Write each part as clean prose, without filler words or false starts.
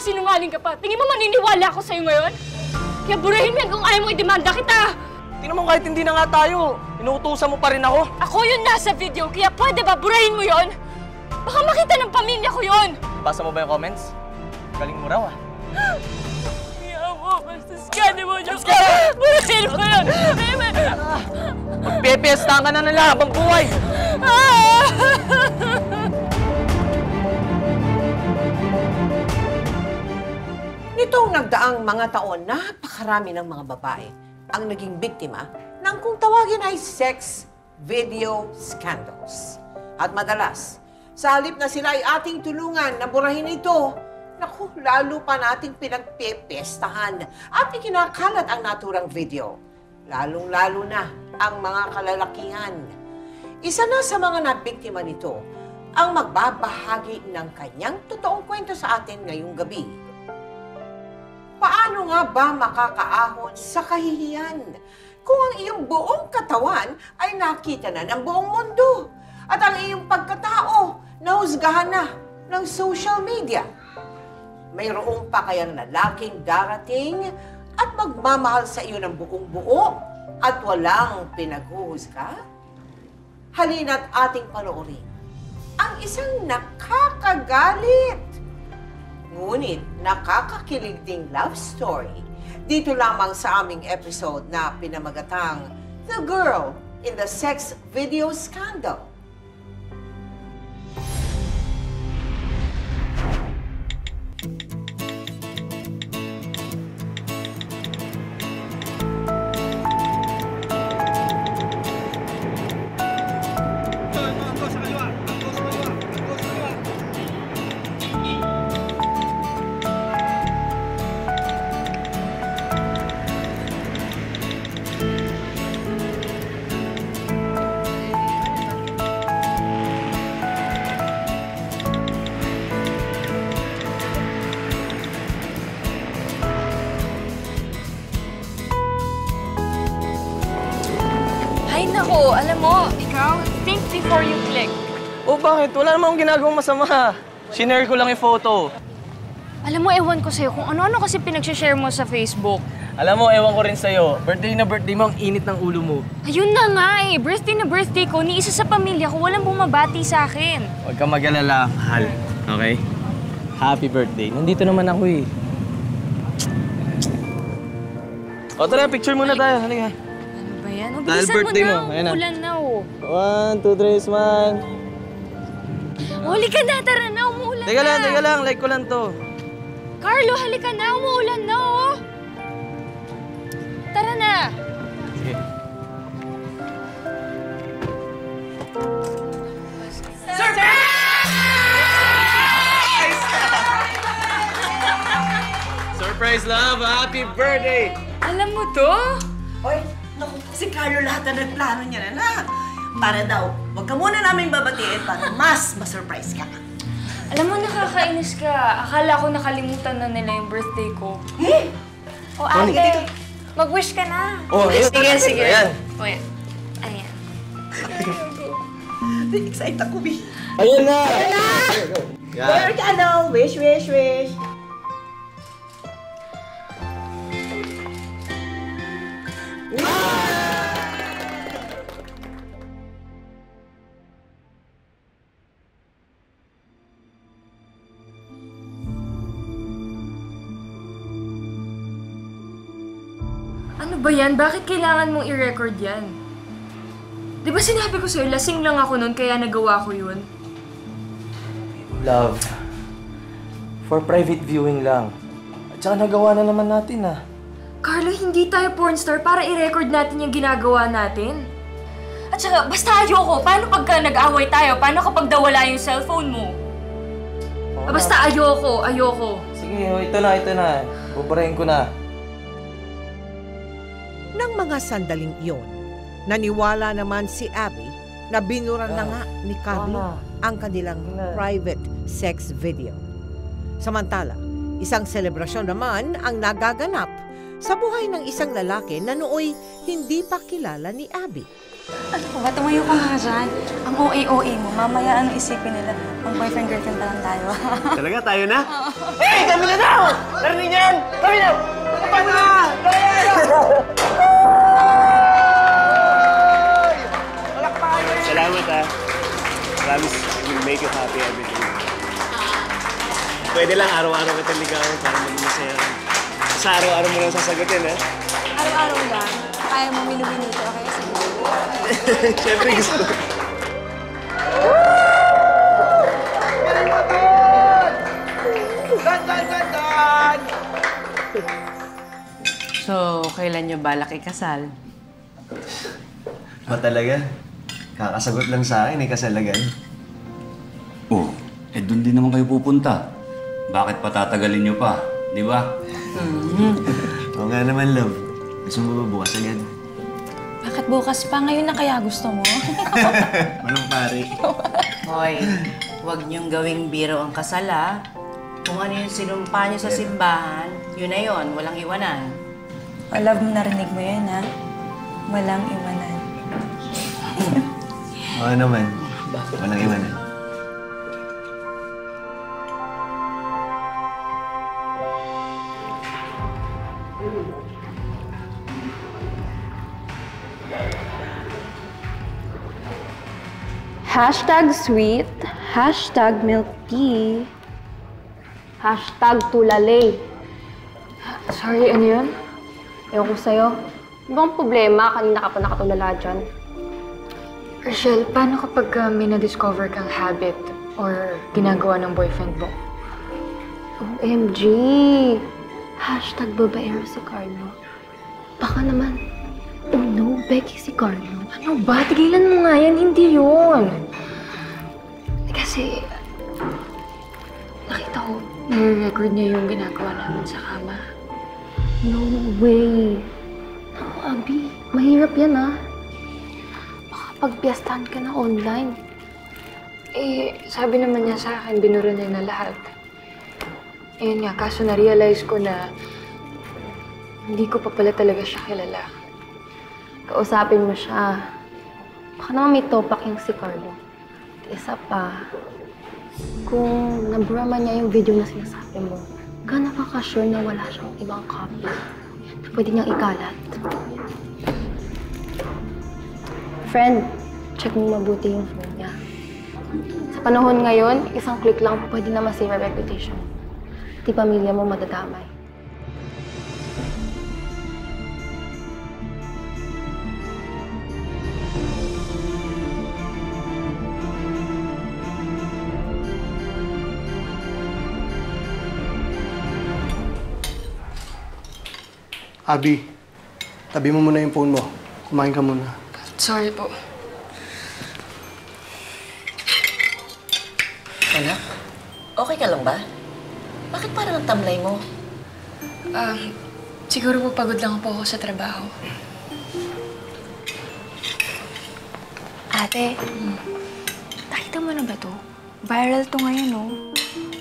Nagsisinungaling ka pa. Tingin mo maniniwala ako sa'yo ngayon? Kaya burahin mo yan kung ayaw mo i-demanda kita! Tingnan mo kahit hindi na nga tayo. Inuutusan mo pa rin ako. Ako yun nasa video, kaya pwede ba burahin mo yon? Baka makita ng pamilya ko yon! Basa mo ba yung comments? Galing mo raw ah. Kaya mo, basta scan mo dyan ko! Burahin mo yun! Magpepiesta ka na ng habang buhay! Nitong nagdaang mga taon, napakarami ng mga babae ang naging biktima ng kung tawagin ay sex video scandals. At madalas, sa halip na sila ay ating tulungan na burahin ito, naku, lalo pa nating pinagpepestahan at ikinakalat ang naturang video. Lalong-lalo na ang mga kalalakihan. Isa na sa mga nabiktima nito ang magbabahagi ng kanyang totoong kwento sa atin ngayong gabi. Paano nga ba makakaahon sa kahihiyan kung ang iyong buong katawan ay nakita na ng buong mundo at ang iyong pagkatao nahusgahan na ng social media? Mayroong pa kayang lalaking darating at magmamahal sa iyo ng buong buo at walang pinaghuhusga? Halina't ating panoorin ang isang nakakagalit ngunit nakakakilig ding love story dito lamang sa aming episode na pinamagatang The Girl in the Sex Video Scandal. Ay nako, alam mo, ikaw, think before you click. Oh, bakit? Wala namang ginagawang masama. Shinare ko lang yung photo. Alam mo, ewan ko sa'yo kung ano-ano kasi pinag-share mo sa Facebook. Alam mo, ewan ko rin sa'yo. Birthday na birthday mo, ang init ng ulo mo. Ayun na nga eh, birthday na birthday ko, ni isa sa pamilya ko, walang bumabati sa akin. Huwag kang mag-alala, mahal. Okay? Happy birthday. Nandito naman ako eh. O tara, picture muna tayo. Halika. Ano ba yan? O, Dahil bilisan birthday mo mo. na, Ayan na. umuulan na oh. 1, 2, 3, smile. Halika na, tara na, umuulan na. Teka lang. Like ko lang to. Carlo, halika na, umuulan na oh. Tara na. Sige. Surprise, love! Happy birthday! Alam mo to? Hoy, naku, si Carlo lahat na nagplano niya na. Para daw, wag ka muna namin babatiin para mas ma-surprise ka. Alam mo, nakakainis ka. Akala ko nakalimutan na nila yung birthday ko. O ate, mag-wish ka na. Oh, ayun. Sige. Ayan. O yan. Ayan. Excited ako, Bi. Ayun na! Where ka, ano? Wish. Ano ba yan? Bakit kailangan mong i-record yan? Di ba sinabi ko sa'yo, lasing lang ako nun kaya nagawa ko yun? Love, for private viewing lang. At saka nagawa na naman natin ah. Carlo, hindi tayo pornstar para i-record natin yung ginagawa natin. At saka, basta ayoko. Paano pagka nag-away tayo? Paano kapag nawala yung cellphone mo? Basta ayoko. Sige, ito na. Bubarayin ko na. Nang mga sandaling iyon, naniwala naman si Abby na binura na nga ni Carlo ang kanilang private sex video. Samantala, isang selebrasyon naman ang nagaganap sa buhay ng isang lalaki na nooy hindi pa kilala ni Abby. Ano ko ba? Tumayo ka nga dyan. Ang OA-OA mo. Mamaya anong isipin nila? Ang boyfriend-girlfriend pa lang tayo. Talaga, tayo na? Hey, kami na daw! Narinig niyo yan? Kami na! Kami na! Salamat, ah. Promise, I will make you happy every day. Pwede lang araw-araw kitang ligawan para maging masaya ka. Sa araw-araw mo lang sasagutin, ha? Araw-araw lang. Kaya mo minuminuto, okay? Siyempre gusto. So, kailan nyo balak ikasal? Ba talaga? Kakasagot lang sa akin, kasalagan. Oh, doon din naman kayo pupunta. Bakit patatagalin nyo pa? Di ba? Oo nga naman, love. Gusto mo ba bukas agad? Bakit bukas pa? Ngayon na kaya gusto mo? Manong pare. Hoy, huwag nyong gawing biro ang kasal, ha? Kung ano yung sinumpa nyo sa simbahan, yun na yun, walang iwanan. Love mo, narinig mo yan, ha? Walang iwanan. Oo naman. Walang iwanan. Hashtag sweet, hashtag milk tea, hashtag tulale. Sorry, ano yun? Ewan ko sa'yo. Ano bang problema? Kanina ka pa nakatulala dyan. Rochelle, paano kapag may na-discover kang habit or ginagawa ng boyfriend mo? OMG! Hashtag babaero si Carlo. Baka naman, oh no, Becky si Carlo. Ano ba? Tigilan mo nga yan. Hindi yun. Kasi, nakita ko, nare-record niya yung ginagawa namin sa kama. No way! Naku, Abby, mahirap yan ah. Baka pagpiyastahan ka na online. Sabi naman niya sa akin, binura niya na lahat. Ayun nga, kaso na-realize ko na hindi ko pa pala talaga siya kilala. Kausapin mo siya. Baka naman may topak yung si Carlo. At isa pa, kung nabrama niya yung video na sinasabi mo, gano'n ka ka-sure na wala siyang ibang copy na pwede niyang ikalat? Friend, check mo mabuti yung phone niya. Sa panahon ngayon, isang click lang pwede na masave ang reputation. Di pamilya mo madadamay. Abby, tabi mo muna yung phone mo. Kumain ka muna. Sorry po. Anak, okay ka lang ba? Bakit parang ang tamlay mo? Siguro po pagod lang po ako sa trabaho. Ate, nakita mo na ba to? Viral to ngayon, no?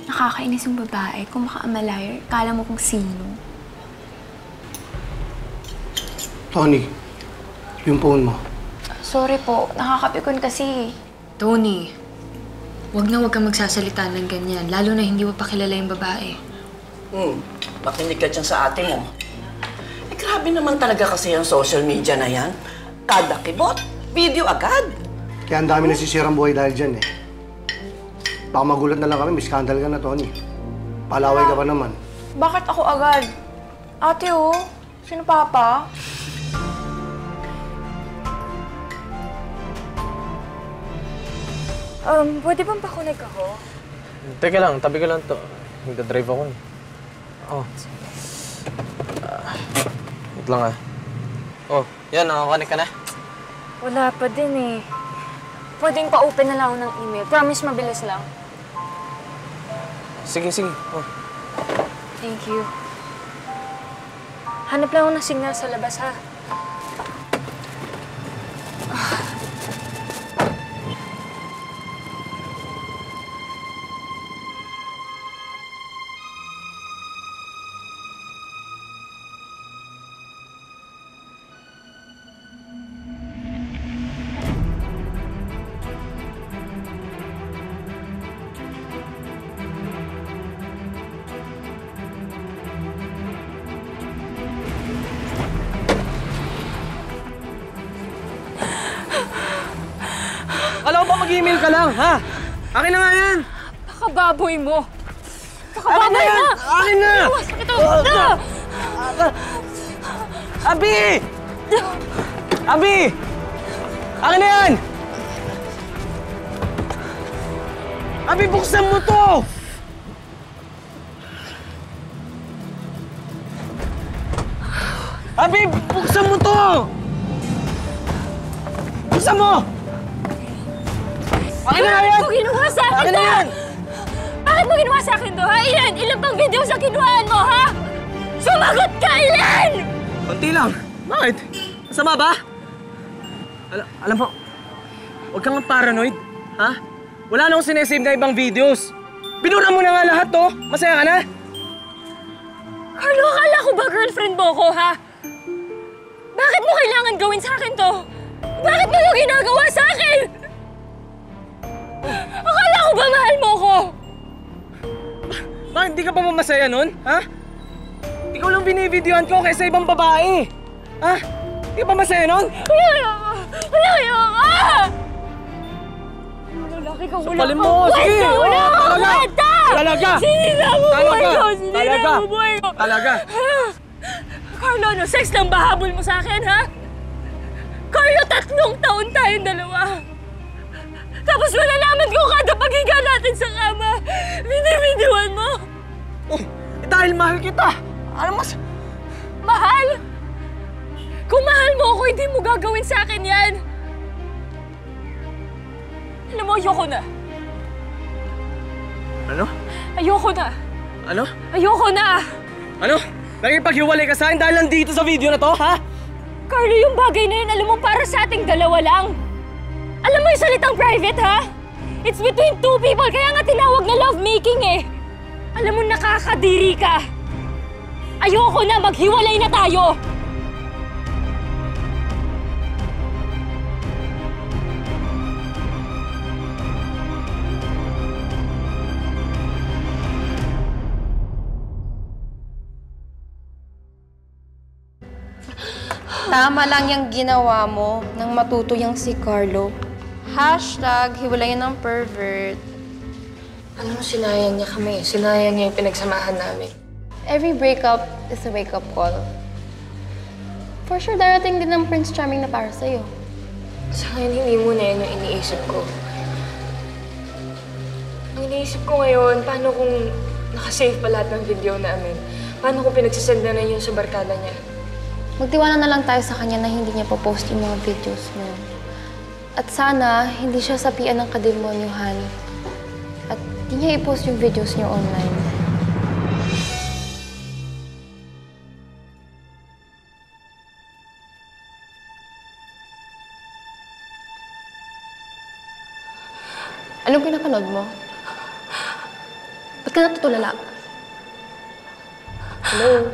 Nakakainis yung babae. Kung maka-amalayar, kala mo kung sino. Tony, yung phone mo. Sorry po, nakakapikon kasi. Tony, wag kang magsasalita ng ganyan, lalo na hindi mo pa kilala yung babae. Makinig ka dyan sa ate mo. Grabe naman talaga kasi yung social media na yan. Kada kibot, video agad. Kaya ang dami nasisirang buhay dahil dyan eh. Baka magulat na lang kami, may scandal ka na, Tony. Palaway ka pa naman. Bakit ako agad? Ate, oh. Sino papa? Pwede bang pakunig ako? Teka lang, tabi ko lang to. Nagdadrive ako eh. Oh. Wait lang ah. Oh, yan, nakakonek ka na. Wala pa din eh. Pwedeng pa-open na lang ako ng email. Promise, mabilis lang. Sige, sige. Oh. Thank you. Hanap lang ako ng signal sa labas, ha? Nakapag-email ka lang, ha? Akin na nga yan! Nakababoy mo! Akin na yan! Akin na! Ito! Abi! Abi! Akin na yan! Abi, buksan mo to! Abi, buksan mo to! Buksan mo! Akin na yan! Bakit mo ginawa sa akin Akin na yan! Bakit mo ginawa sa akin to, ha? Ilan bang video sa kinuhaan mo, ha? Sumagot ka, Ilan! Konti lang. Bakit? Masama ba? Alam mo, huwag kang paranoid, ha? Wala na akong sinesave na ibang videos. Binura mo na nga lahat, to. Masaya ka na? Carlo, akala ko ba girlfriend mo ko, ha? Bakit mo kailangan gawin sa akin to? Bakit mo yung ginagawa sa akin? Akala ko ba mahal mo ko? Bakit di ka pa masaya nun, ha? Ikaw lang binivideoan ko kaysa ibang babae. Ha? Di ka pa masaya nun? Wala ka! Lalaki ka, wala Sampalin mo! Sige! Wala ka! Talaga! Kwenta! Talaga! Sinira mo buhay ko! Sinira Talaga! mo buhay ko! Talaga! Carlo, ano? Sex lang ba habol mo sa akin, ha? Carlo, 3 taon tayong dalawa. Tapos malalaman ko kada paghiga natin sa kama. Binibidiwan mo. Oh, dahil mahal kita! Ano mas... Mahal? Kung mahal mo ako, hindi mo gagawin sa akin yan. Alam mo, ayoko na. Ano? Ayoko na. Ano? Ayoko na. Ano? Nakipaghiwalay ka sa akin dahil nandito sa video na to, ha? Carlo, yung bagay na yun, alam mo, para sa ating dalawa lang. Alam mo yung salitang private, ha? It's between 2 people, kaya nga tinawag na lovemaking eh. Alam mo, nakakadiri ka. Ayoko na, maghiwalay na tayo. Tama lang yung ginawa mo nang matuto yung si Carlo. #hiwalayan ng pervert. Alam mo, sinayang niya kami. Sinayang niya yung pinagsamahan namin. Every breakup is a wake-up call. For sure, darating din ng Prince Charming na para sa'yo. Sa akin, hindi mo na yun yung iniisip ko. Ang iniisip ko ngayon, paano kung nakasave pa lahat ng video namin? Paano kung pinagsisend na yun sa barkada niya? Magtiwala na lang tayo sa kanya na hindi niya po-post yung mga videos mo. At sana, hindi siya sapian ng kademonyuhan. At hindi niya i-post yung videos niyo online. Anong pinapanood mo? Ba't ka natutulala? Hello?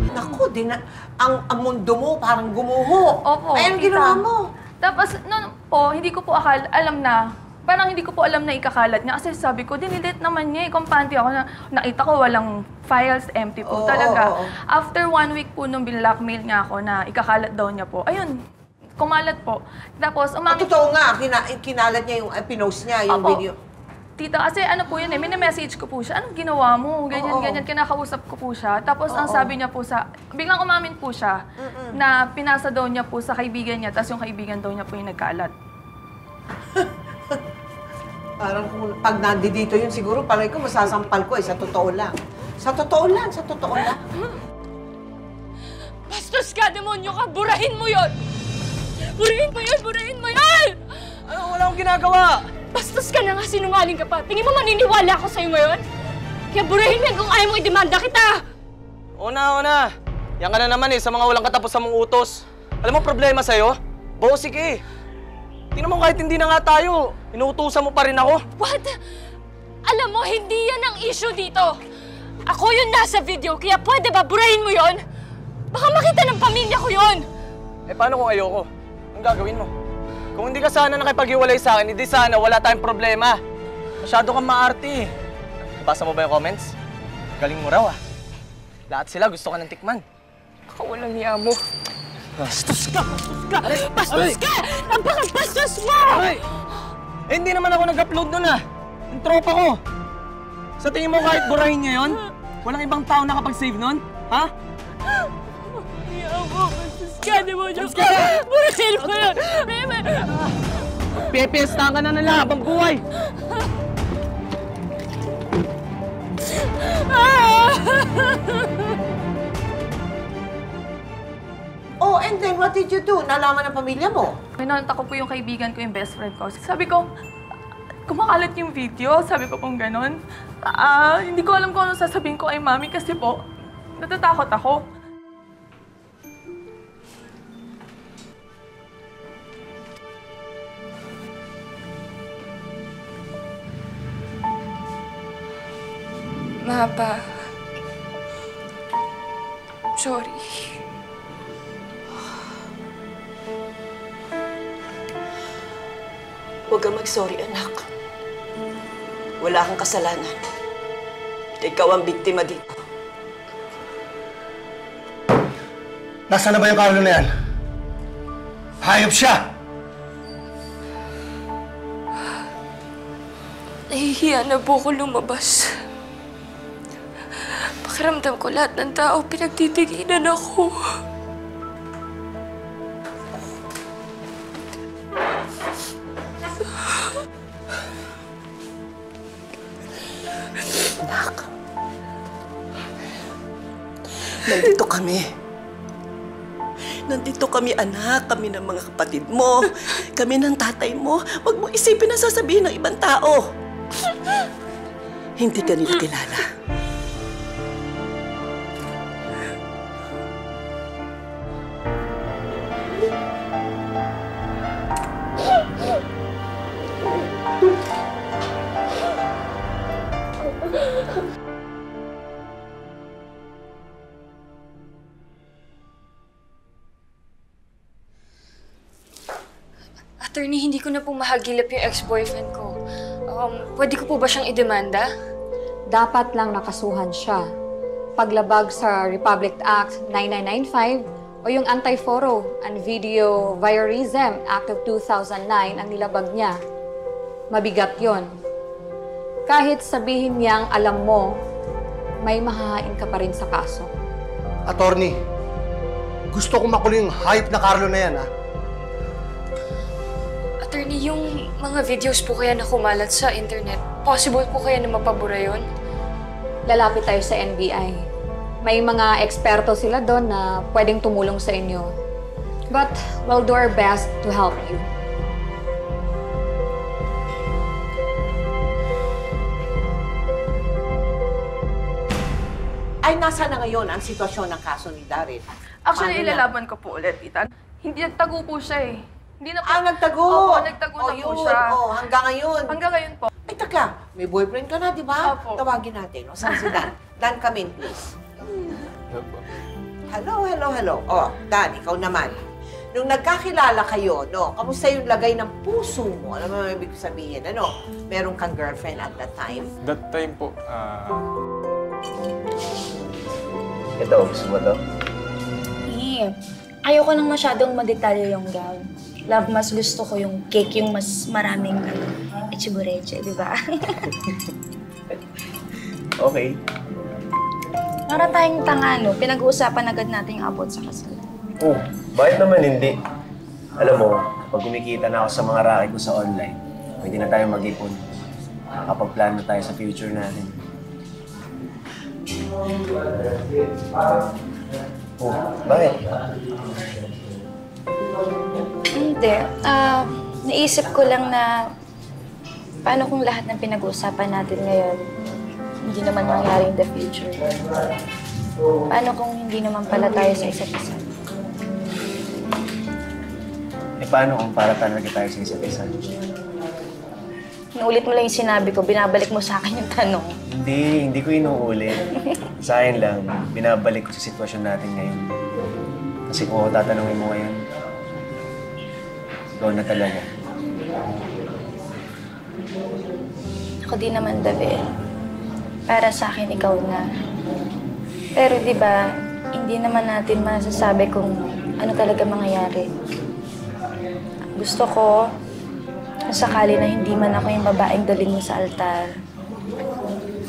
Naku, ang mundo mo parang gumuho. Opo, Ay, anong ginawa mo? Tapos, noon po, hindi ko po alam na, parang hindi ko po alam na ikakalat niya. Kasi sabi ko, dinelete naman niya. Kumpante ako na nakita ko walang files, empty po talaga. After 1 week po nung binlockmail niya ako na ikakalat daw niya po, ayun, kumalat po. Tapos, Totoo nga, kinalat niya yung, pinost niya yung video. Tita, kasi ano po yun eh, message ko po siya, anong ginawa mo? Ganyan, kinakausap ko po siya. Tapos ang sabi niya po biglang umamin po siya na pinasa daw niya po sa kaibigan niya, tapos yung kaibigan daw niya po yung nagkalat. Parang kung pag nandito yun siguro, parang ko masasampal ko sa totoo lang. Sa totoo lang. Bastos ka, demonyo ka! Burahin mo yun! Burahin mo yun! Ano? Wala akong ginagawa! Bastos ka na nga, sinungaling ka pa. Tingin mo maniniwala ako sa'yo ngayon? Kaya burahin mo yan kung ayaw mo i-demanda kita! Una. Yan ka na naman sa mga walang katapos mong utos. Alam mo problema sa'yo? Bossy ka eh. Tingnan mo kahit hindi na nga tayo, inuutusan mo pa rin ako. What? Alam mo, hindi yan ang issue dito. Ako yung nasa video, kaya pwede ba burahin mo yon? Baka makita ng pamilya ko yon. Eh paano kung ayoko? Anong gagawin mo? Kung hindi ka sana nakipag-iwalay sa akin, hindi sana wala tayong problema. Masyado kang maarte eh. Basa mo ba yung comments? Galing mo raw ah. Lahat sila gusto ka ng tikman. Ako walang niya mo. Bastos ka! Bastos ka! Bastos ka! Napaka-bastos mo! Ay! Eh, hindi naman ako nag-upload nun ah. Yung tropa ko. Sa tingin mo kahit burahin niya yun, walang ibang tao nakapag-save nun? Ha? Niya mo! Bastos ka! Di mo dyan ka! Burahin mo yun! Magpipesta ka na ng habang buhay! Oh, and then what did you do? Nalaman ng pamilya mo? Pinanta ko po yung kaibigan ko, yung best friend ko. Sabi ko, kumakalat yung video. Sabi ko pong ganon. Hindi ko alam kung ano sasabihin ko kay mami kasi po, natatakot ako. Mapa. Sorry. Huwag kang mag-sorry, anak. Wala kang kasalanan. Ikaw ang biktima dito. Nasaan na ba yung Carlo na yan? Hayop siya! Nahihiya na po ko lumabas. Pakiramdam ko lahat ng tao pinagtitiginan ako. Anak. Nandito kami. Nandito kami, anak. Kami ng mga kapatid mo. Kami ng tatay mo. Huwag mo isipin na sasabihin ng ibang tao. Hindi ka nila kilala. Attorney, hindi ko na po mahagilap yung ex-boyfriend ko. Pwede ko po ba siyang idemanda? Dapat lang nakasuhan siya. Paglabag sa Republic Act 9995 o yung Anti-Foro and Video Voyeurism Act of 2009 ang nilabag niya. Mabigat yon. Kahit sabihin niyang alam mo, may mahahain ka pa rin sa kaso. Attorney, gusto ko makulong yung hayop na Carlo na yan, ha? Attorney, yung mga videos po kaya na kumalat sa internet, possible po kaya na mapabura yun? Lalapit tayo sa NBI. May mga eksperto sila doon na pwedeng tumulong sa inyo. But we'll do our best to help you. Ay, nasa na ngayon ang sitwasyon ng kaso ni Darren? Actually, Paano na? ilalaban ko po ulit, tita. Hindi nagtago po siya eh. Hindi na po. Nagtago! Opo, nagtago na po yun. siya. Hanggang ngayon. Hanggang ngayon po. Ay, taka, may boyfriend ka na, di ba? Opo. Tawagin natin. O, saan si Dan? Dan, come in, please. Hello. Oh, Dan, ikaw naman. Nung nagkakilala kayo, no, kamusta yung lagay ng puso mo? Alam mo ibig sabihin, ano? Meron kang girlfriend at that time? That time po, Ito, gusto mo to? Ayoko nang masyadong madetalyo yung gown. Love, mas gusto ko yung cake, yung mas maraming echibureche, di ba? Okay. Para tayong tanga, no? Pinag-uusapan agad natin yung abot sa kasal. Oh, bakit naman hindi? Alam mo, pag kumikita na ako sa mga racket ko sa online, pwede na tayo mag-ipon. Nakapag-plan na tayo sa future natin. Oh, bakit? Hindi. Naisip ko lang na paano kung lahat ng pinag-uusapan natin ngayon hindi naman mangyari in the future? Paano kung hindi naman pala tayo sa isa't isa? Eh, paano kung para talaga tayo sa isa't isa? Inuulit mo lang yung sinabi ko, binabalik mo sa akin yung tanong. Hindi ko inuulit. Sa akin lang, binabalik ko sa sitwasyon natin ngayon. Kasi kung ako tatanungin mo ngayon, Ikaw na talaga. Ako din naman, David. Para sa akin, ikaw na. Pero di ba, hindi naman natin masasabi kung ano talaga mangyayari. Gusto ko, kung sakali na hindi man ako yung babaeng daling mo sa altar,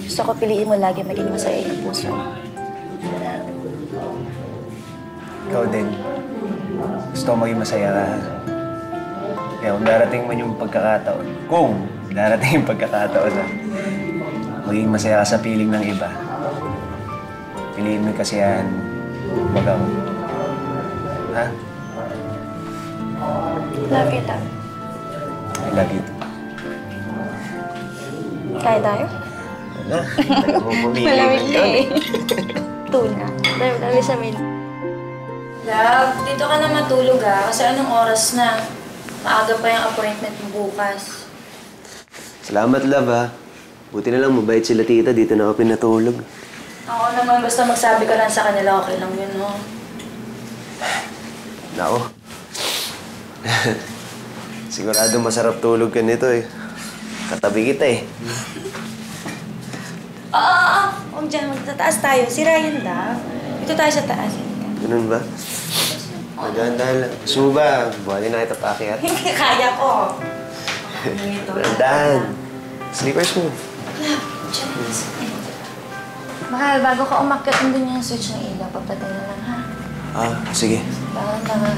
gusto ko piliin mo lagi maging masaya yung puso. Ikaw din. Gusto ko maging masaya ka. Kaya kung darating man yung pagkakataon, na maging masaya ka sa piling ng iba, piliin mo yung kasiyahan, magaw. Ha? Love you, love. I love you too. Kaya tayo? Wala. Malamig na eh. Tuna. Dami sa min. Love, dito ka na matulog kasi anong oras na? Maaga pa yung appointment mo bukas. Salamat, love, ha. Buti na lang mabait sila tita. Dito na ako pinatulog. Ako naman, basta magsabi ka lang sa kanila, okay lang yun, no? Nako. Sigurado masarap tulog ka nito, eh. Katabi kita, eh. Huwag dyan, magtataas tayo. Si Ryan daw. Dito tayo sa taas. Ganun ba? Maganda lang. Gusto mo ba? Buhatin na kita pakiat. Hindi, kaya ko. Dahan. Slippers mo. Mahal, bago ka umakyat, nandun yung switch ng ilaw. Papatay na lang, ha? Sige. Tangan.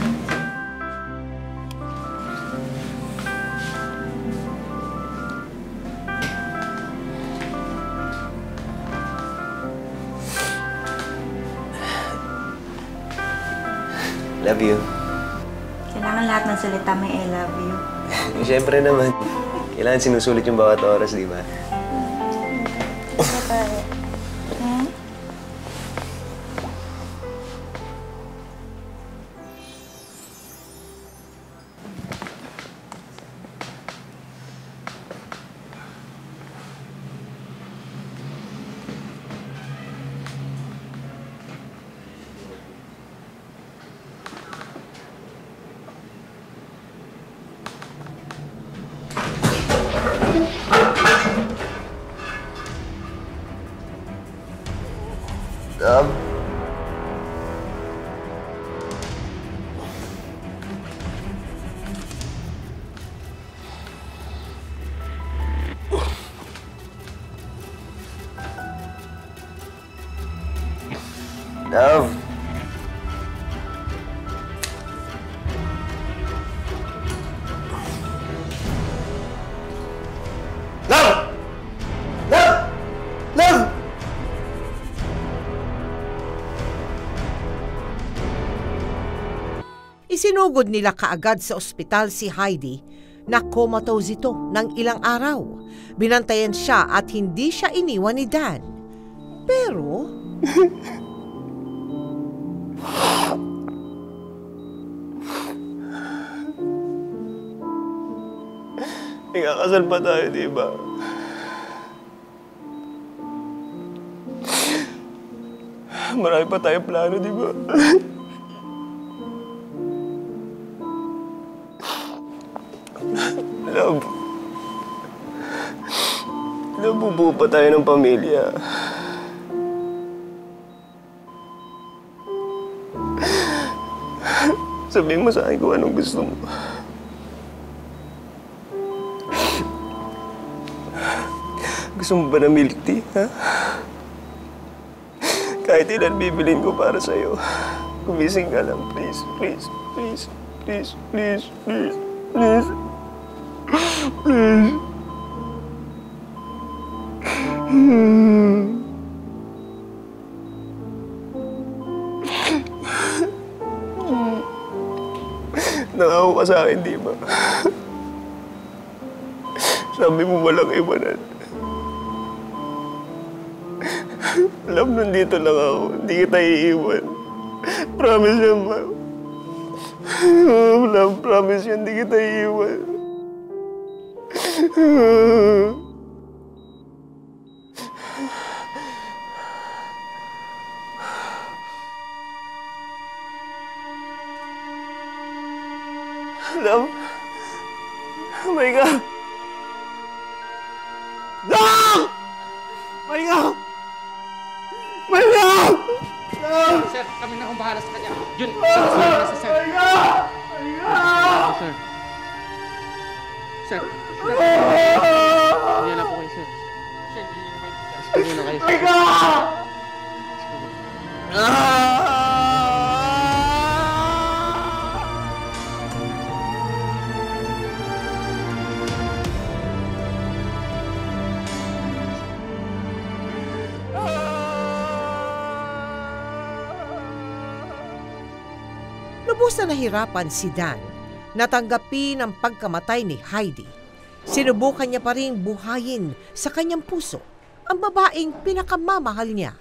Love you. Kailangan lahat ng salita may I love you. Siyempre naman. Kailangan sinusulit yung bawat oras, di ba? Love? Love? Love! Love! Love! Isinugod nila kaagad sa ospital si Heidi na comatose ito ng ilang araw. Binantayan siya at hindi siya iniwan ni Dan. Pero... Ikakasal pa tayo, di ba? Marami pa tayong plano, di ba? Love. Bubuo pa tayo ng pamilya. Sabihin mo sa akin kung anong gusto mo. Gusto mo ba ng milk tea, ha? Kahit ilan bibilin ko para sa'yo. Gumising ka lang, please, please, please, please, please, please, please. Please. Nangako ka sa akin, di ba? Sabi mo walang iwanan. Alam, nandito lang ako. Hindi kita iiwan. Promise yan, ma. Love, promise yan. Hindi kita iiwan. Love. Oh my God! Dok! My God! My God! Sir, kami na akong bahala sa kanya. Yun, sa sir. My God! My God! Sir. Sir. Hindi na po kayo, sir. Sir, hindi na kayo. My God! Lubos na nahirapan si Dan natanggapin ang pagkamatay ni Heidi. Sinubukan niya pa rin buhayin sa kanyang puso ang babaeng pinakamamahal niya.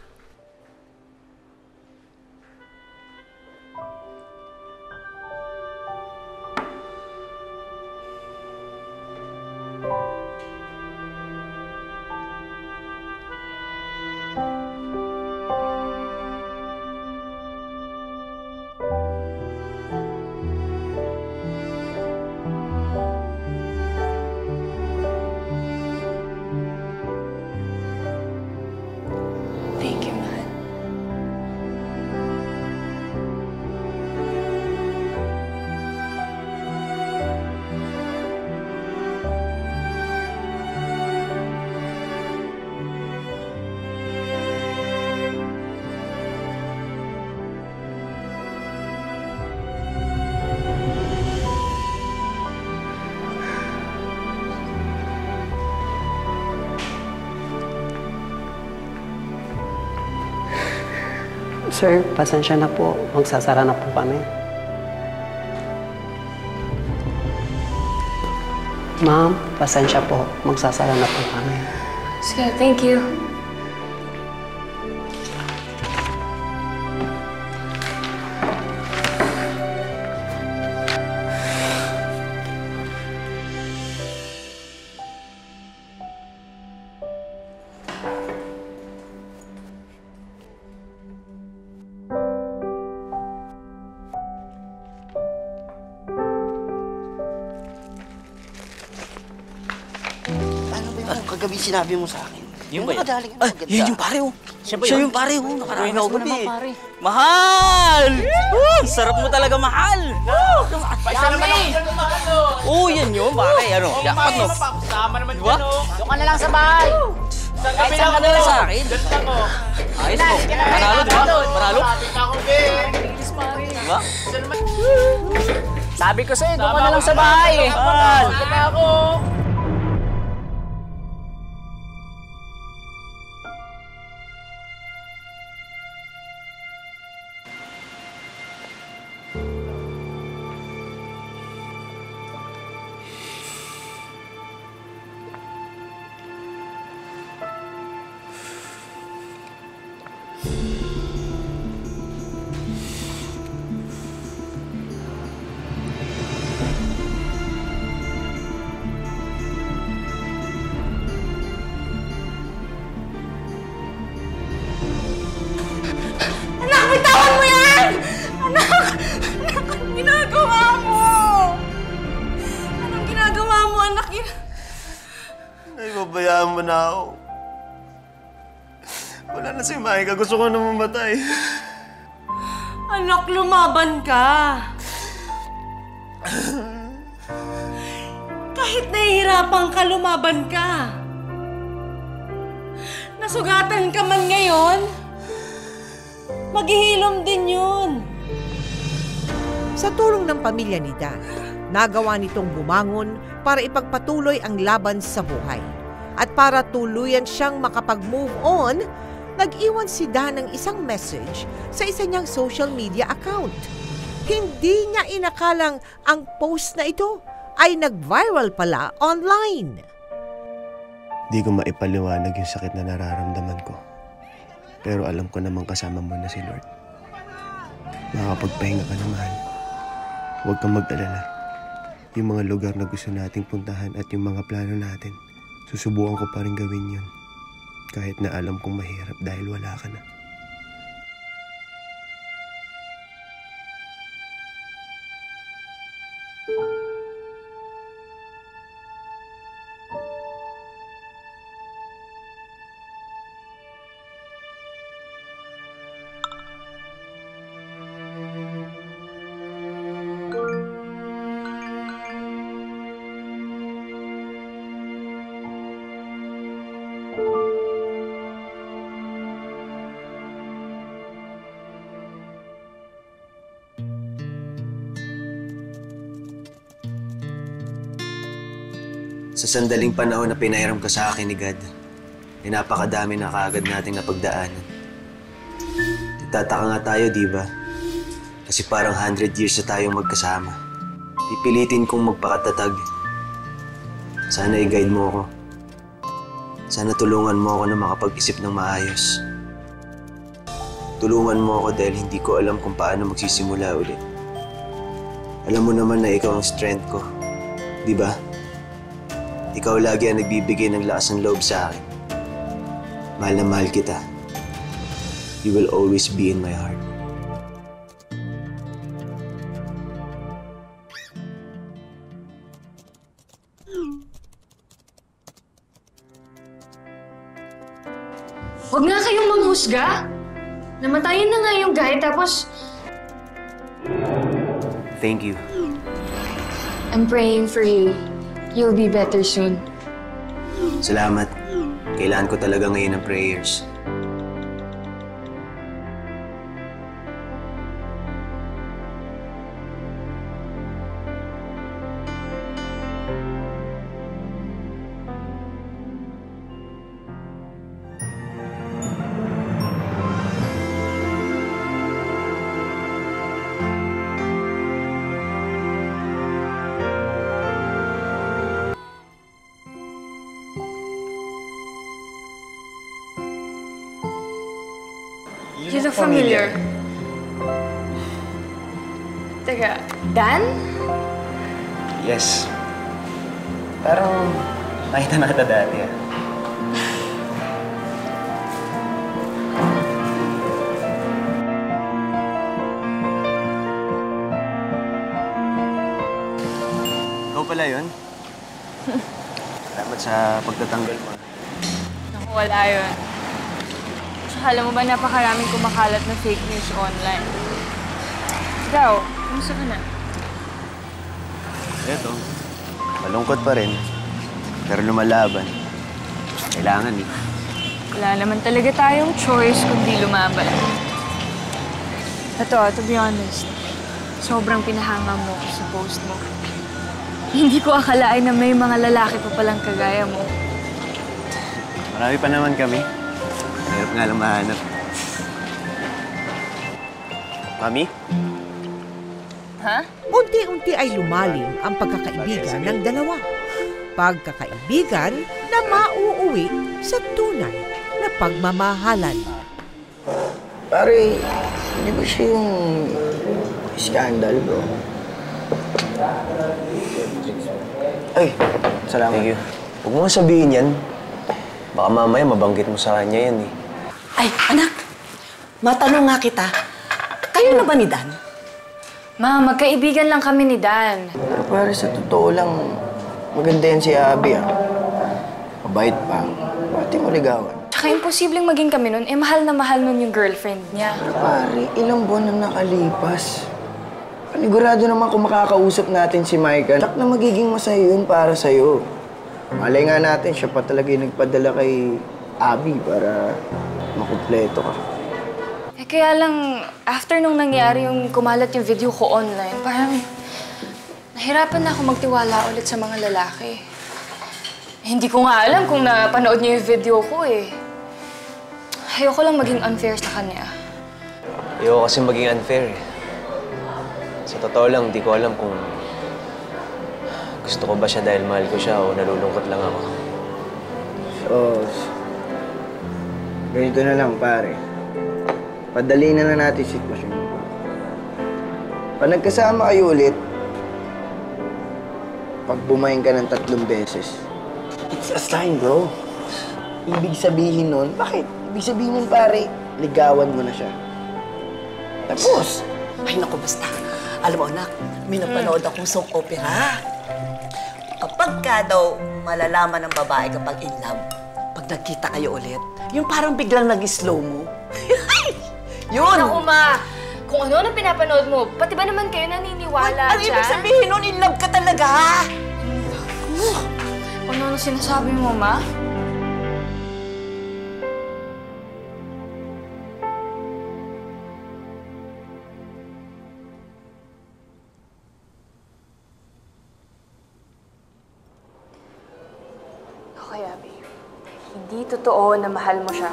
Thank you, mahal. Sir, pasensya na po. Magsasara na po kami. Ma'am, pasensya po. Magsasara na po kami. Sige, thank you. Kagabi sinabi mo sa akin. Yung ba yan? Nakadaling ano, maganda. Yun yung pare, oh. Siya yung pare, oh. Nakaranas ako mo gabi. naman, pare. Mahal! Sarap mo talaga, mahal! Paisa naman ako dyan Oo, yan yun, pare. Ano? Jackpot, no? Sama naman Diba? dyan, oh. Doon ka na lang sa bahay. Kahit saan ka na lang sa akin. Dyan lang, oh. Ayos mo. Panalo, diba? Panalo? Malapit na ako, Ben. Diba? Sabi ko sa'yo, doon ka na lang sa bahay. Mahal! Sige na ako. Anak, bitawan mo yan! Anak! Anak, anong ginagawa mo? Anong ginagawa mo, anak? Ay, babayaan mo na ako. Wala na si Maika. Gusto ko na mamatay. Anak, lumaban ka. Kahit nahihirapan ka, lumaban ka. Nasugatan ka man ngayon, maghihilom din yun. Sa tulong ng pamilya ni Dan, nagawa nitong bumangon para ipagpatuloy ang laban sa buhay. At para tuluyan siyang makapag-move on, nag-iwan si Dan ng isang message sa isa niyang social media account. Hindi niya inakalang ang post na ito ay nag-viral pala online. Di ko maipaliwanag yung sakit na nararamdaman ko. Pero alam ko namang kasama mo na si Lord. Makakapagpahinga ka naman. Huwag kang mag-alala. Yung mga lugar na gusto nating puntahan at yung mga plano natin, susubukan ko pa rin gawin yun. Kahit na alam kong mahirap dahil wala ka na. Sa sandaling panahon na pinairam ka sa akin ni God, ay napakadami na kaagad nating napagdaanan. Nagtataka nga tayo, di ba? Kasi parang 100 years na tayong magkasama. Pipilitin kong magpakatatag. Sana i-guide mo ako. Sana tulungan mo ako na makapag-isip ng maayos. Tulungan mo ako dahil hindi ko alam kung paano magsisimula ulit. Alam mo naman na ikaw ang strength ko, di ba? Ikaw lagi ang nagbibigay ng lakas ng loob sa akin. Mahal na mahal kita. You will always be in my heart. Huwag nga kayong manghusga. Namatayin na nga yung guy, tapos... Thank you. I'm praying for you. You'll be better soon. Salamat. Kailangan ko talaga ngayon ng prayers. You look familiar. Teka, Dan? Yes. Parang nakita na kita dati ah. Ikaw pala yun? Salamat sa pagtatanggal mo. Naku, wala yun. Tsaka alam mo ba, napakaraming kumakalat na fake news online. Ikaw, kumusta ka na? Eto, malungkot pa rin. Pero lumalaban. Kailangan eh. Wala naman talaga tayong choice kundi lumaban. Ito, to be honest, sobrang pinahanga mo sa post mo. Hindi ko akalain na may mga lalaki pa palang kagaya mo. Marami pa naman kami. Mahirap nga lang mahanap. Mami? Ha? Unti-unti ay lumalim ang pagkakaibigan ng dalawa. Pagkakaibigan na mauuwi sa tunay na pagmamahalan. Pare, hindi ba siya yung scandal, bro? Ay, salamat. Thank you. Huwag mo sabihin yan. Baka mamaya mabanggit mo sa kanya yan eh. Ay, anak, matanong nga kita. Kayo na ba ni Dan? Ma, magkaibigan lang kami ni Dan. Pero pare, sa totoo lang, maganda yan si Abby, ah. Mabait pa. Bakit mo ligawan? Tsaka imposibleng maging kami nun. Mahal na mahal nun yung girlfriend niya. Pero pare, ilang buwan na nakalipas. Panigurado naman kung makakausap natin si Michael, tak na magiging masaya yun para sa'yo. Malay nga natin, siya pa talaga yung nagpadala kay Abby para makumpleto ka. Kaya lang, after nung nangyari yung kumalat yung video ko online, parang nahirapan na ako magtiwala ulit sa mga lalaki. Hindi ko nga alam kung napanood niya yung video ko eh. Ayoko lang maging unfair sa kanya. Ayoko kasi maging unfair eh. Sa totoo lang, di ko alam kung gusto ko ba siya dahil mahal ko siya o nalulungkot lang ako. So, ganito na lang, pare. Padali na natin sitwasyon mo. Pag nagkasama kayo ulit, pag bumayin ka ng 3 beses, it's a sign, bro. Ibig sabihin nun, bakit? Ibig sabihin nun, pare, ligawan mo na siya. Tapos, Ay, naku, basta. Alam mo, anak, may napanood akong soap opera. Kapag ka daw malalaman ng babae kapag in love, pag nagkita kayo ulit, yung parang biglang nag-slow mo. Yun! Naku, Ma! Kung ano pinapanood mo, pati ba naman kayo naniniwala Ano ibig sabihin nun? In love ka talaga! Ano sinasabi mo, Ma? Okay, Abby. Hindi totoo na mahal mo siya.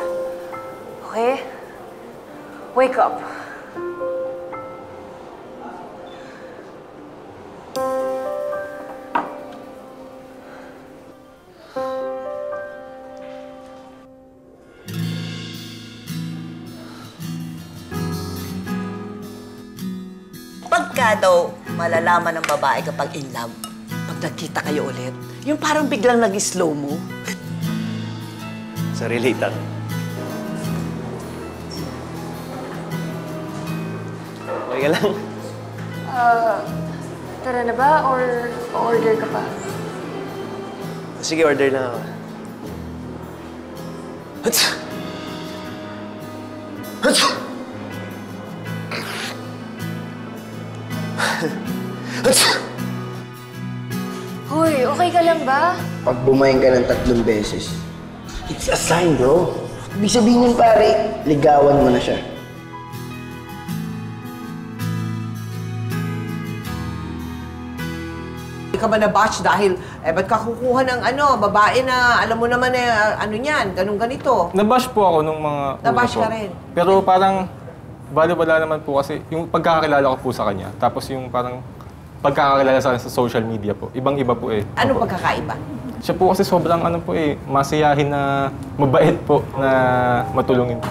Okay? Wake up. Pagka daw malalaman ng babae kapag in love, pag nagkita kayo ulit, yung parang biglang nag-slow mo. Sa relate ako. Okay ka lang? Tara na ba? Or order ka pa? Sige, order na ako. Hoy, okay ka lang ba? Pag bumayin ka ng 3 beses, it's a sign, bro. Ibig sabihin nun, pare, ligawan mo na siya. Hindi ka ba na-batch dahil, ba't ka kukuha ng babae na alam mo naman niyan, ganun ganito? Nabash po ako nung mga Nabash una po. ka rin? Pero parang, bala-bala naman po kasi yung pagkakakilala ko po sa kanya. Tapos yung parang pagkakakilala sa social media po. Ibang-iba po eh. Ano pagkakaiba? Siya po kasi sobrang masiyahin na mabait po na matulungin po.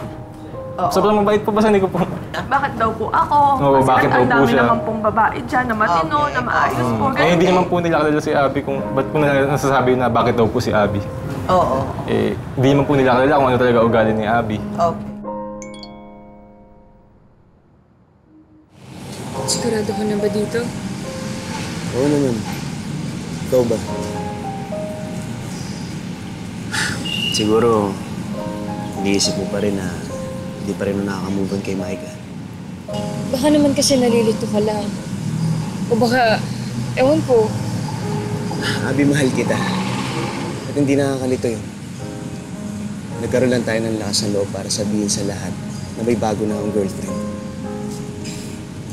Sobrang mabait po, basta hindi ko po. Bakit daw po ako? Oo, Kasi bakit daw ang po dami siya? naman pong babae dyan na matino, na maayos po. Eh, hindi naman po nila kalala si Abby kung ba't po nila nasasabi na bakit daw po si Abby. Oo. Eh, hindi naman po nila kalala kung ano talaga ugali ni Abby. Okay. Sigurado ka na ba dito? Oo naman. Ikaw ba? Siguro, iniisip mo pa rin na hindi pa rin nakaka-move on kay Micah. Baka naman kasi nalilito ka lang. O baka, ewan ko. Abby, mahal kita. At hindi nakakalito yun. Nagkaroon lang tayo ng lakas ng loob para sabihin sa lahat na may bago na akong girlfriend.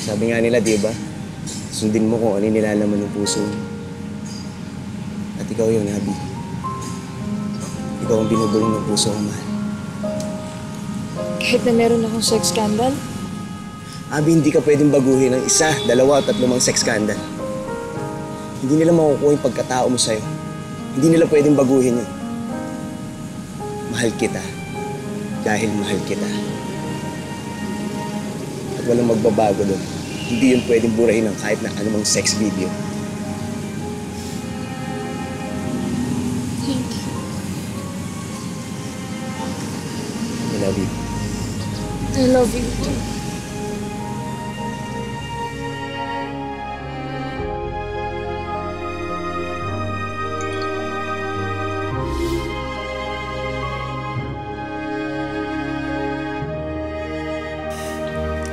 Sabi nga nila, di ba? Sundin mo kung ano yung nilalaman ng puso mo. At ikaw yun, Abby. Ikaw ang binubulong ng puso ko, mahal. Kahit na meron akong sex scandal? Abby, hindi ka pwedeng baguhin ng 1, 2, at 3 sex scandal. Hindi nila makukuha yung pagkatao mo sa'yo. Hindi nila pwedeng baguhin yun. Mahal kita. Dahil mahal kita. At walang magbabago doon. Hindi yun pwedeng burahin ng kahit na anumang sex video. Thank you. I love you. I love you too.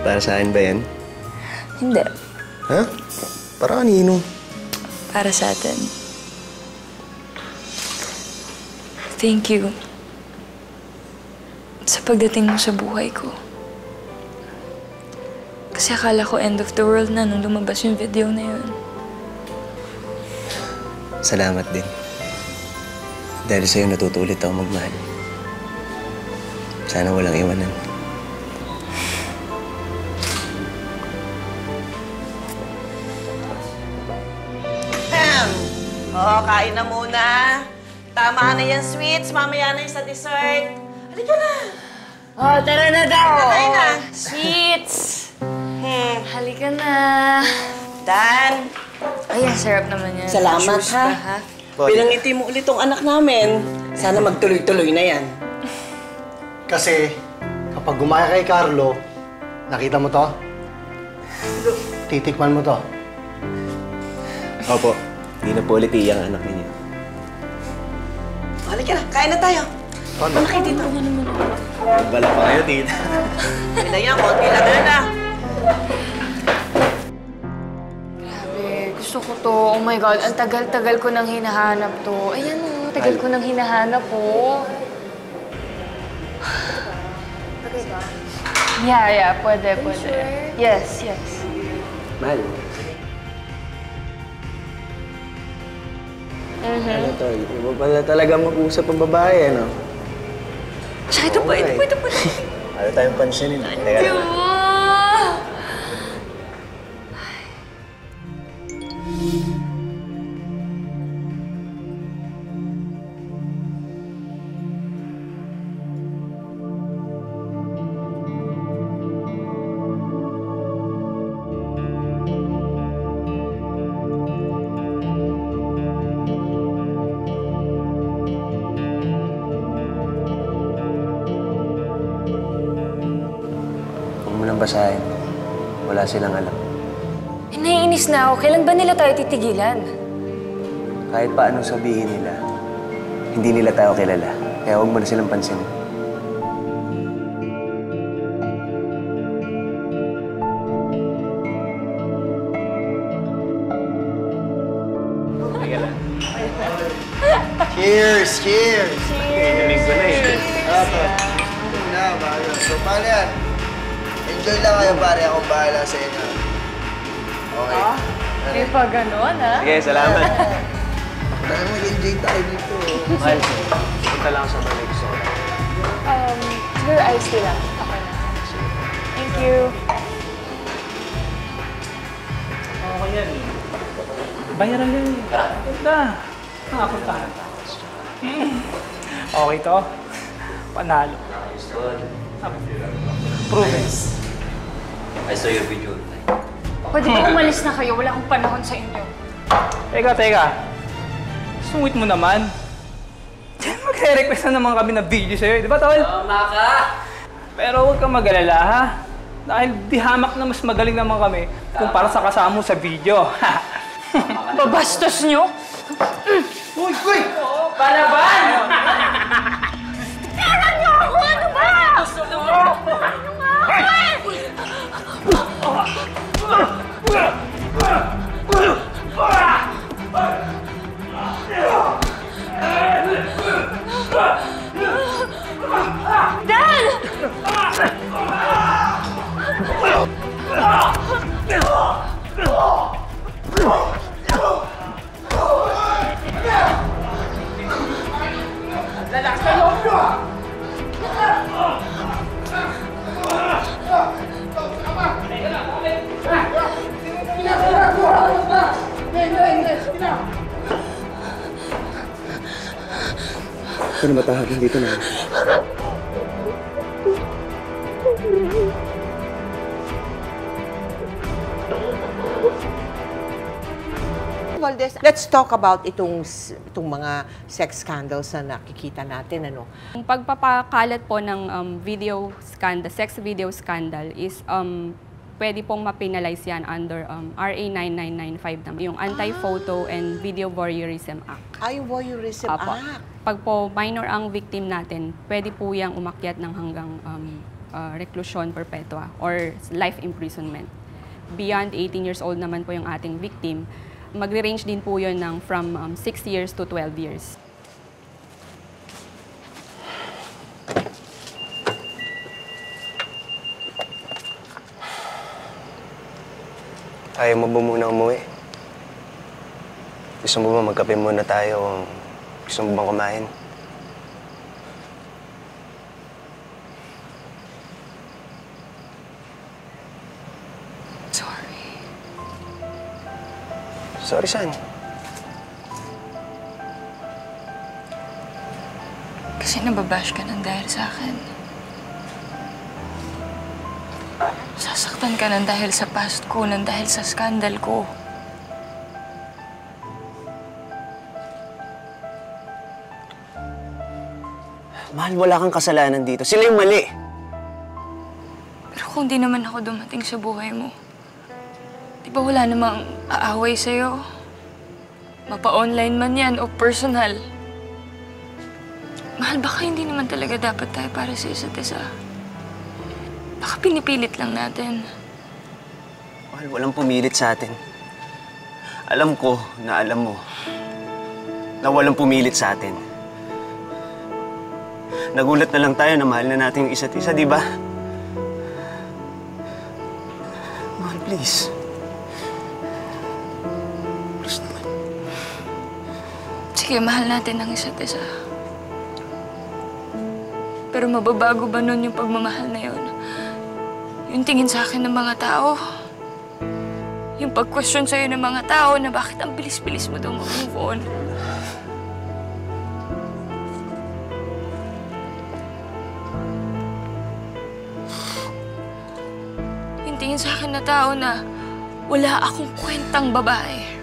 Para sa akin ba yan? Hindi. Ha? Para kanino? Para sa atin. Thank you. Sa pagdating mo sa buhay ko. Kasi akala ko end of the world na nung lumabas yung video na yun. Salamat din. Dahil sa'yo natutulit ako magmahal. Sana walang iwanan. Oo, kain na muna. Tama na yan, sweets. Mamaya na yung sa dessert. Halika na. Oh, tara na daw. Kain na. Sweets. Halika na. Dan. Ay, ang sarap naman yan. Salamat, Juice ha? ba, Pinangiti mo ulit tong anak namin. Sana magtuloy-tuloy na yan. Kasi, kapag gumaya kay Carlo, nakita mo to? Titikman mo to. Opo. Hindi na po ulit iyang anak ninyo. Halika na, kain na tayo. Malaki dito. Bala pa kayo, tita. Hindi na yan, konti lang na. Grabe, gusto ko to. Oh my God, ang tagal-tagal ko nang hinahanap to. Ayan o, tagal ko nang hinahanap po. Okay ba? Yeah, pwede. Sure? Yes. Mahal. Ano, Tol? Iba pala talaga mag-usap ang babae, ano? Tsaka ito pa. Ano tayong pansinin? Teka lang. Basahin. Wala silang alam. Naiinis na ako. Kailan ba nila tayo titigilan? Kahit paano sabihin nila, hindi nila tayo kilala. Kaya huwag mo na silang pansinin. Cheers! Cheers! Cheers! Cheers! So, paano yan? Enjoy lang kayo, pare. Ako bahala sa inyo. Okay. Hindi pa ganun, ha? Sige, salamat. Dahil mag-enjoy tayo dito. Mahal, punta lang sa balik. So, Siguro ice tea lang. Okay na. Thank you. Okay yan. Bayaran yan. Ganda. Nakapuntahan. Okay to. Panalo. Proven. I saw your video. Pwede ba umalis na kayo? Wala akong panahon sa inyo. Teka. Sungit mo naman. Magre-request na naman kami na video sa'yo, di ba, Tol? Tama ka! Pero huwag kang mag-alala, ha? Dahil di hamak na mas magaling naman kami kumpara sa kasama mo sa video. Babastos nyo? Uy! Uy! Palaban! Tara nyo ako! Ano ba? Gusto mo? Ano nga? Dan! Lalakas na loob nyo! Ito na matahagin dito na. Valdez, let's talk about itong mga sex scandals na nakikita natin, ano? Ang pagpapakalat po ng sex video scandal is pwede pong ma-penalize yan under RA 9995 naman, yung Anti-Photo and Video Voyeurism Act. Ay, Voyeurism Act. Pag po minor ang victim natin, pwede po yung umakyat ng hanggang reclusion perpetua or life imprisonment. Beyond 18 years old naman po yung ating victim, magre-range din po yun ng from 6 years to 12 years. Ayaw mo ba muna umuwi? Gusto mo ba magkape muna tayo? Gusto mo bang kumain? Sorry. Sorry, saan? Kasi nababash ka ng dahil sa akin. Sasaktan ka ng dahil sa past ko, ng dahil sa skandal ko. Mahal, wala kang kasalanan dito. Sila yung mali. Pero kung di naman ako dumating sa buhay mo, di ba wala namang aaway sa'yo? Mapa-online man yan o personal. Mahal, baka hindi naman talaga dapat tayo para sa isa't isa. Baka pinipilit lang natin. Mahal, walang pumilit sa atin. Alam ko na alam mo na walang pumilit sa atin. Nagulat na lang tayo na mahal na natin yung isa't isa, di ba? Mahal, please. Sige, mahal natin ang isa't isa. Pero mababago ba nun yung pagmamahal na yun? Yung tingin sa akin ng mga tao? Yung pag-question sa'yo ng mga tao na bakit ang bilis-bilis mo daw mag-move on? Yung tingin sa akin na tao na wala akong kwentang babae.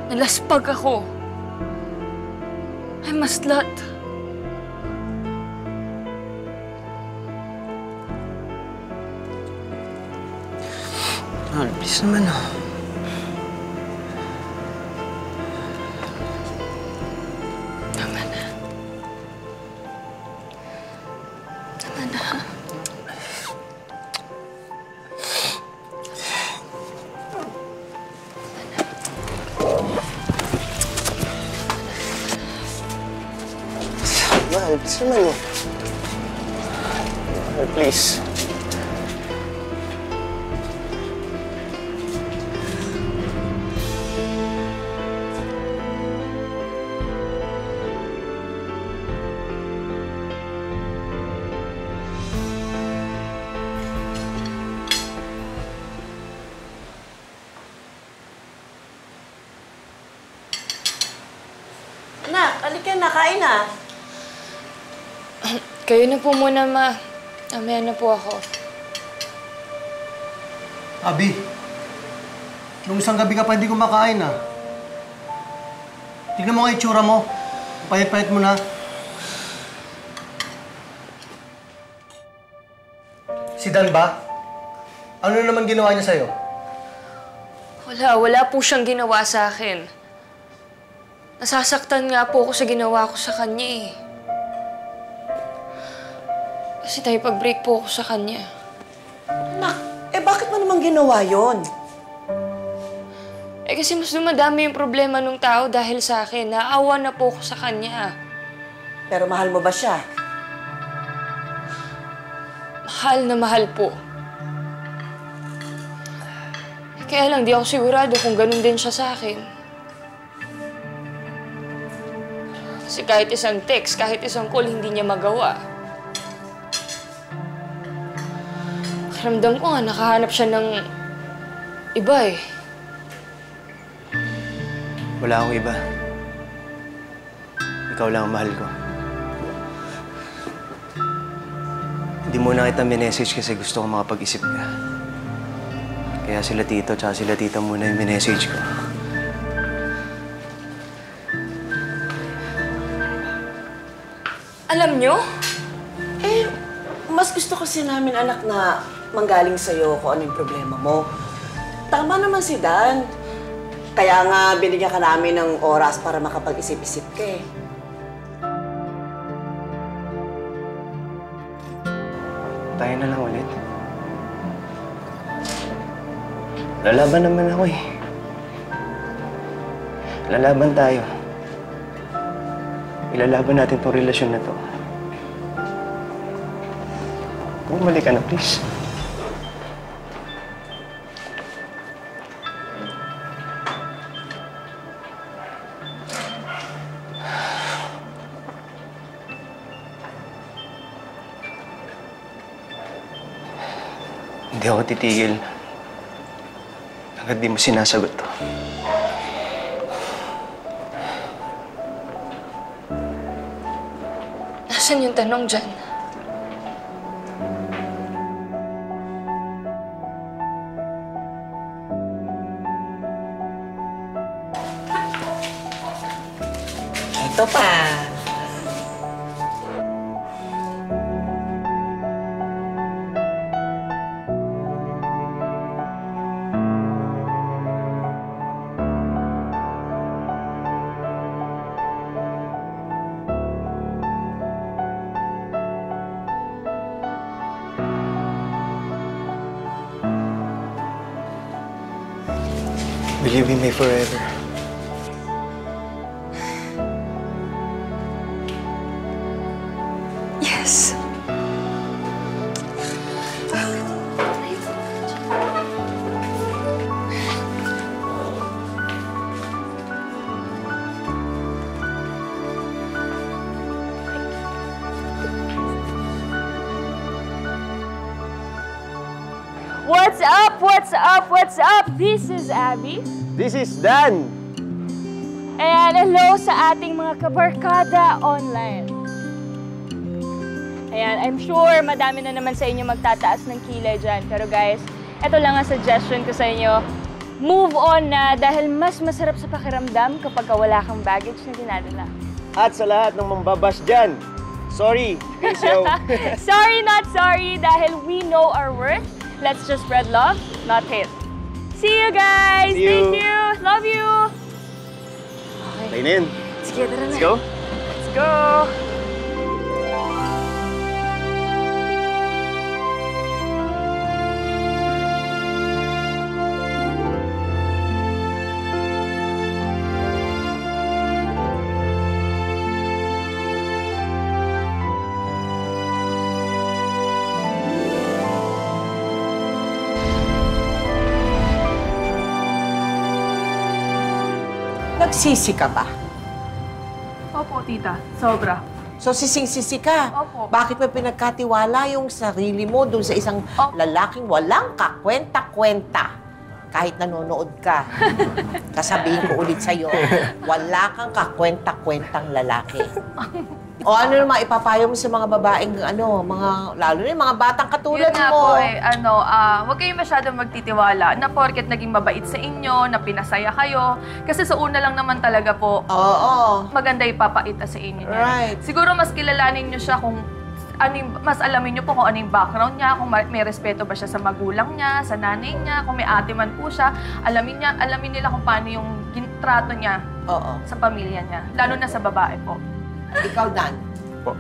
Nalaspag ako. I'm a slut. Mahal, please naman Tama na. Tama na. Mahal, please naman Mahal, please. Anak, halika na, kain na. Kayo na po muna, Ma. Mamaya na po ako. Abi, nung isang gabi ka pa hindi kumakain Tignan mo nga itsura mo. Payat-payat mo na. Si Dan ba? Ano naman ginawa niya sa'yo? Wala po siyang ginawa sa akin. Nasasaktan nga po ako sa ginawa ko sa kanya eh. Kasi tayo pag-break po ako sa kanya. Anak, bakit mo naman ginawa yon? Kasi mas dumadami yung problema ng tao dahil sa akin. Naawa na po ako sa kanya. Pero mahal mo ba siya? Mahal na mahal po. Kaya lang, di ako sigurado kung ganun din siya sa akin. Kasi kahit isang text, kahit isang call, hindi niya magawa. Pakiramdam ko nga, nakahanap siya ng iba eh. Wala akong iba. Ikaw lang ang mahal ko. Hindi muna kita minessage kasi gusto ko makapag-isip ka. Kaya sila tito tsaka sila tita muna yung minessage ko. Alam nyo? Mas gusto kasi namin, anak, na manggaling sa'yo kung ano yung problema mo. Tama naman si Dan. Kaya nga binigyan ka namin ng oras para makapag-isip-isip ka eh. Tayo na lang ulit. Lalaban naman ako eh. Lalaban tayo. Ilalaban natin tong relasyon na to. Bumalik ka na, please. Hindi ako titigil hanggat di mo sinasagot to. Nasaan yung tanong dyan? Ito pa. Will you be my forever? Yes. What's up? What's up? What's up? This is Abby. This is Dan. And hello sa ating mga kabarkada online. Ayan, I'm sure madami na naman sa inyo magtataas ng kilay dyan. Pero guys, ito lang ang suggestion ko sa inyo. Move on na dahil mas masarap sa pakiramdam kapag wala kang baggage na dinadala. At sa lahat ng mambabash dyan, sorry. Peace out. Sorry, not sorry, dahil we know our worth. Let's just spread love, not hate. See you guys! See you. Thank you! Love you! Lainin. Sige, tara na. Let's go. Let's go! Nagsisi ka ba? Opo, tita. Sobra. So, sising-sisi ka? Opo. Bakit mo pinagkatiwala yung sarili mo doon sa isang lalaking walang kakwenta-kwenta? Kahit nanonood ka. Sasabihin ko ulit sa'yo, wala kang kakwenta-kwentang lalaki. O ano naman ipapayo mo sa mga babaeng, lalo na yung mga batang katulad Yun nga mo? po huwag kayong masyadong magtitiwala na porket naging mabait sa inyo, na pinasaya kayo. Kasi sa una lang naman talaga po, maganda ipapaita sa inyo. Right. Siguro mas kilalanin nyo siya kung mas alamin nyo po kung ano yung background niya, kung may respeto ba siya sa magulang niya, sa nanay niya, kung may ate man po siya, alamin nila kung paano yung trato niya sa pamilya niya, lalo na sa babae po. Ikaw, Dan. Po.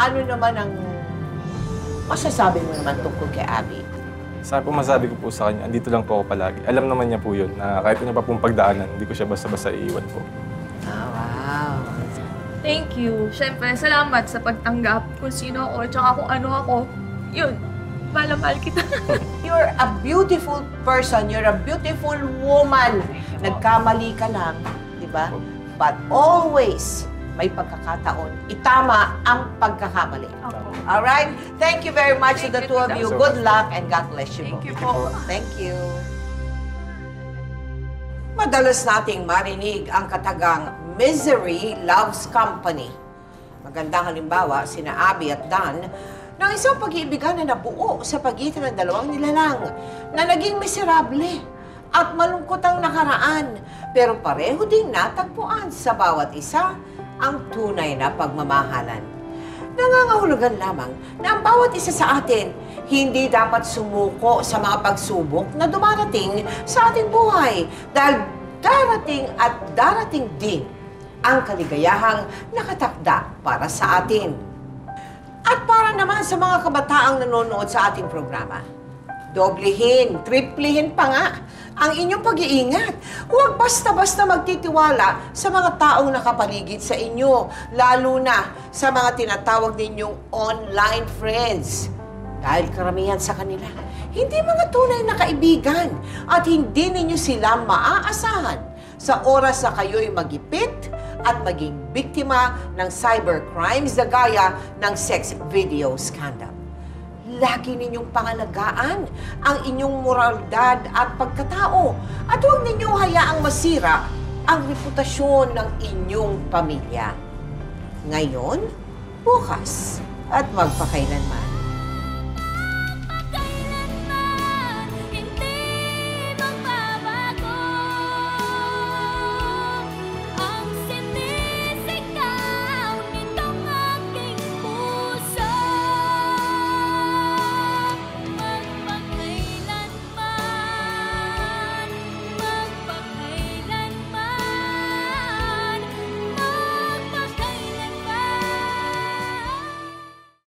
Ano naman ang masasabi mo naman tungkol kay Abby? Sabi po masabi ko po sa kanya, andito lang po ako palagi. Alam naman niya po yun, na kahit niya pa pong pagdaanan, hindi ko siya basta-basta iiwan po. Wow. Thank you. Siyempre, salamat sa pagtanggap kung sino ako, tsaka kung ano ako. Yun, mahal kita. You're a beautiful person. You're a beautiful woman. Nagkamali ka lang, di ba? But always, may pagkakataon, itama ang pagkakamali. Alright? Thank you very much to the two of you. Good luck and God bless you. Thank you po. Thank you. Madalas nating marinig ang katagang Misery Loves Company. Magandang halimbawa, sina Abby at Dan, ng isang pag-iibigan na nabuo sa pagitan ng dalawang nilalang na naging miserable at malungkot ang nakaraan, pero pareho ding natagpuan sa bawat isa ang tunay na pagmamahalan. Nangangahulugan lamang na ang bawat isa sa atin hindi dapat sumuko sa mga pagsubok na dumarating sa ating buhay dahil darating din ang kaligayahang nakatakda para sa atin. At para naman sa mga kabataang nanonood sa ating programa, doblehin, triplihin pa nga ang inyong pag-iingat. Huwag basta-basta magtitiwala sa mga taong nakapaligid sa inyo, lalo na sa mga tinatawag ninyong online friends. Dahil karamihan sa kanila, hindi mga tunay na kaibigan at hindi ninyo sila maaasahan sa oras na kayo'y magipit at maging biktima ng cybercrimes na gaya ng sex video scandal. Lagi ninyong pangalagaan ang inyong moralidad at pagkatao at huwag ninyong hayaang masira ang reputasyon ng inyong pamilya. Ngayon, bukas, at magpakailanman.